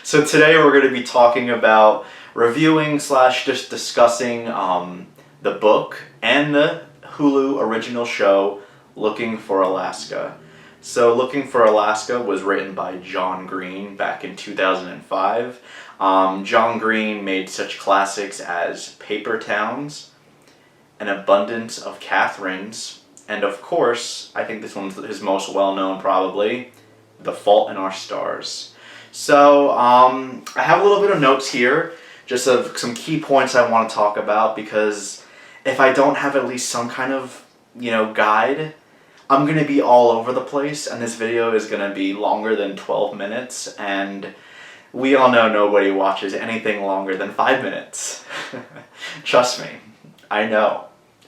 So today we're going to be talking about reviewing slash just discussing the book and the Hulu original show, Looking for Alaska. So Looking for Alaska was written by John Green back in 2005. John Green made such classics as Paper Towns, An Abundance of Catherines, and of course, I think this one's his most well-known probably, The Fault in Our Stars. So I have a little bit of notes here, just of some key points I want to talk about, because if I don't have at least some kind of, guide, I'm going to be all over the place, and this video is going to be longer than 12 minutes, and we all know nobody watches anything longer than 5 minutes. Trust me. I know.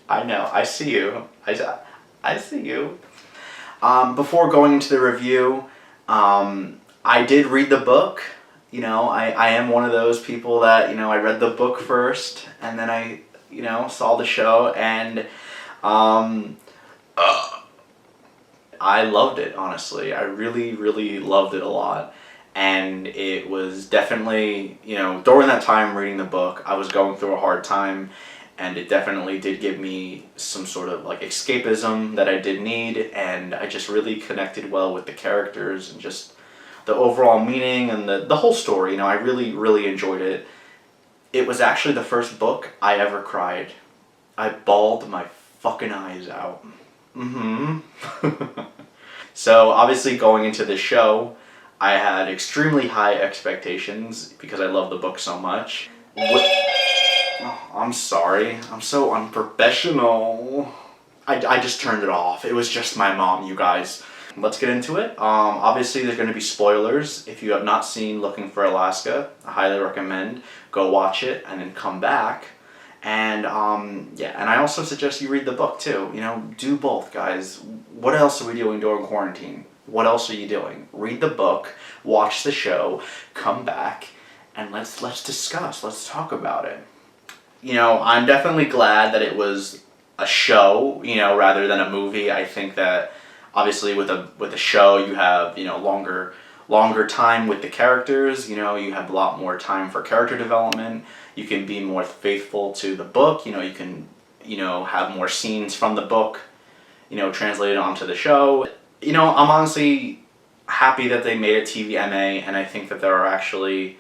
I see you. I see you. Before going into the review, I did read the book. I am one of those people that, I read the book first, and then I, saw the show, and I loved it, honestly. I really, really loved it a lot. And it was definitely, during that time reading the book, I was going through a hard time, and it definitely did give me some sort of escapism that I did need, and I just really connected well with the characters and just the overall meaning and the whole story. I really, really enjoyed it. It was actually the first book I ever cried. I bawled my fucking eyes out. So obviously going into this show, I had extremely high expectations because I love the book so much. I'm sorry. I'm so unprofessional. I just turned it off. It was just my mom, you guys. Let's get into it. Obviously, there's going to be spoilers. If you have not seen Looking for Alaska, I highly recommend go watch it and then come back. And and I also suggest you read the book too. Do both, guys. What else are we doing during quarantine? What else are you doing? Read the book, watch the show, come back, and let's discuss. Let's talk about it. I'm definitely glad that it was a show, rather than a movie. I think that obviously with a show you have, longer time with the characters, you have a lot more time for character development. You can be more faithful to the book, you can, have more scenes from the book, translated onto the show. I'm honestly happy that they made it TVMA, and I think that there are actually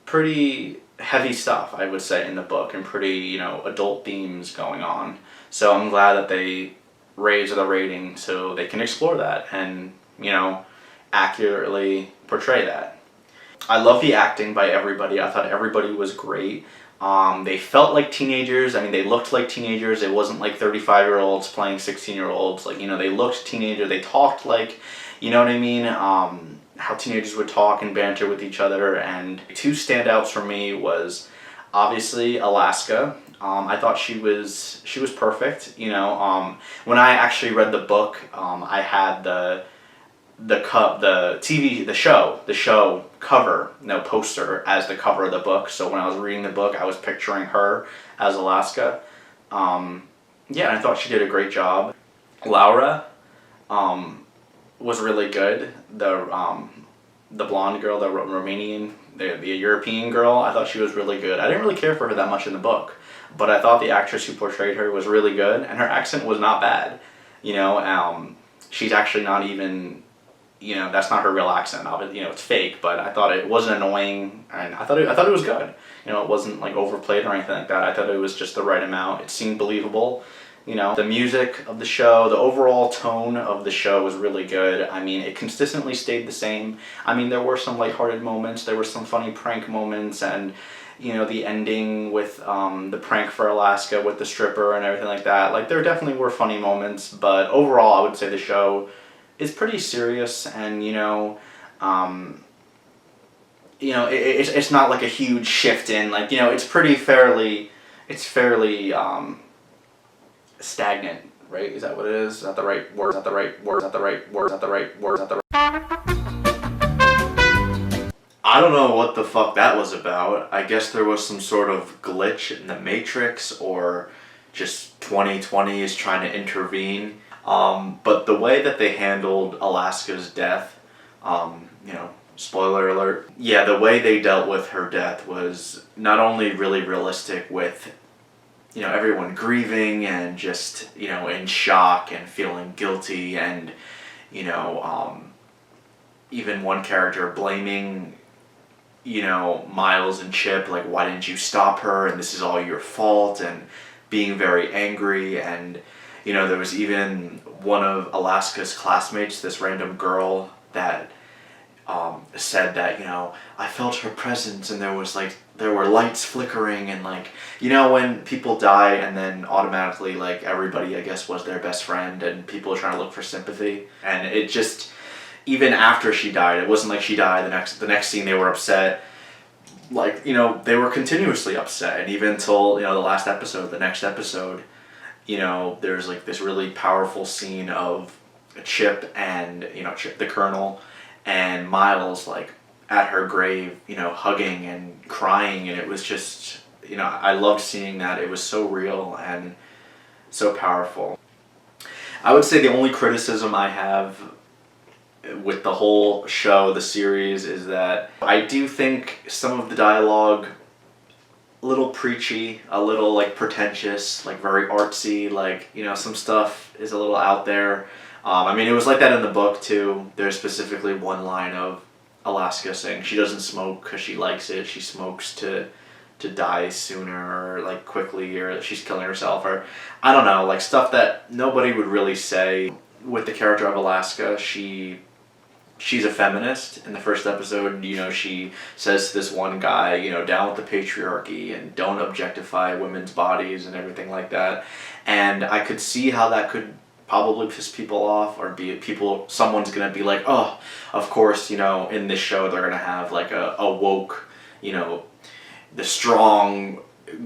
pretty heavy stuff, I would say, in the book, and pretty, adult themes going on. So I'm glad that they raise the rating so they can explore that and, accurately portray that. I love the acting by everybody. I thought everybody was great. They felt like teenagers. They looked like teenagers. It wasn't like 35-year-olds playing 16-year-olds. They looked teenager. They talked like, how teenagers would talk and banter with each other. And two standouts for me was obviously Alaska. I thought she was perfect. When I actually read the book, I had the show cover, poster as the cover of the book. So when I was reading the book, I was picturing her as Alaska. And I thought she did a great job. Laura was really good. The blonde girl, the Romanian, the European girl, I thought she was really good. I didn't really care for her that much in the book, but I thought the actress who portrayed her was really good, and her accent was not bad. She's actually not even, that's not her real accent. It's fake, but I thought it wasn't annoying, and I thought it was good. It wasn't overplayed or anything like that. I thought it was just the right amount. It seemed believable. The music of the show, the overall tone of the show was really good. It consistently stayed the same. There were some lighthearted moments, there were some funny prank moments, and, the ending with the prank for Alaska with the stripper and everything like that. There definitely were funny moments, but overall I would say the show is pretty serious, and, it's not like a huge shift in, it's fairly stagnant, right? Is that what it is? Is that the right word? Is that the right word? Is that the right word? Is that the right word? Is that the right... I don't know what the fuck that was about. I guess there was some sort of glitch in the Matrix, or just 2020 is trying to intervene. But the way that they handled Alaska's death, Spoiler alert. Yeah, the way they dealt with her death was not only really realistic with, everyone grieving and just, in shock and feeling guilty and, you know, even one character blaming, Miles and Chip, like, why didn't you stop her? And this is all your fault, and being very angry. And, there was even one of Alaska's classmates, this random girl that said that, I felt her presence and there were lights flickering and when people die and then automatically everybody I guess was their best friend and people are trying to look for sympathy, and it just, even after she died, it wasn't like she died the next scene they were upset, they were continuously upset, and even until the last episode, the next episode, there's this really powerful scene of Chip and Chip the Colonel and Miles at her grave, hugging and crying, and it was just, I loved seeing that. It was so real and so powerful. I would say the only criticism I have with the whole show, the series, is that I do think some of the dialogue a little preachy, a little pretentious, very artsy, some stuff is a little out there. It was like that in the book too. There's specifically one line of Alaska saying she doesn't smoke because she likes it. She smokes to die sooner or quickly, or that she's killing herself, or I don't know, stuff that nobody would really say. With the character of Alaska, she's a feminist. In the first episode, she says to this one guy, down with the patriarchy and don't objectify women's bodies and everything like that. And I could see how that could probably piss people off, or someone's gonna be like, oh, of course, in this show they're gonna have a woke, the strong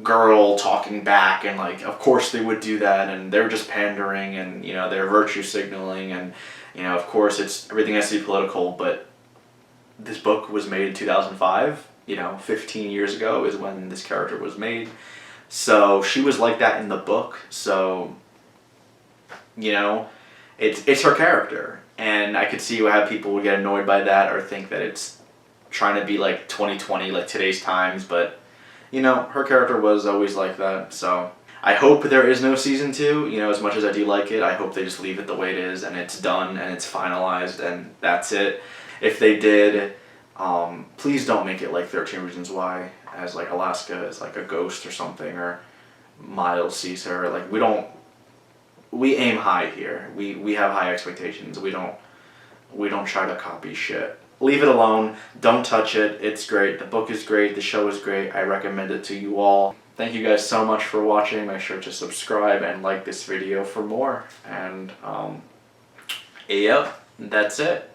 girl talking back, and of course they would do that, and they're just pandering, and they're virtue signaling, and of course everything has to be political. But this book was made in 2005, 15 years ago is when this character was made, so she was like that in the book, so it's her character, and I could see how people would get annoyed by that or think that it's trying to be 2020, today's times, but her character was always like that. So I hope there is no season 2. As much as I do like it, I hope they just leave it the way it is and it's done and it's finalized and that's it. If they did, please don't make it 13 Reasons Why, as Alaska is a ghost or something, or Miles sees her. We aim high here. We have high expectations. We don't try to copy shit. Leave it alone. Don't touch it. It's great. The book is great. The show is great. I recommend it to you all. Thank you guys so much for watching. Make sure to subscribe and like this video for more. And, yep, that's it.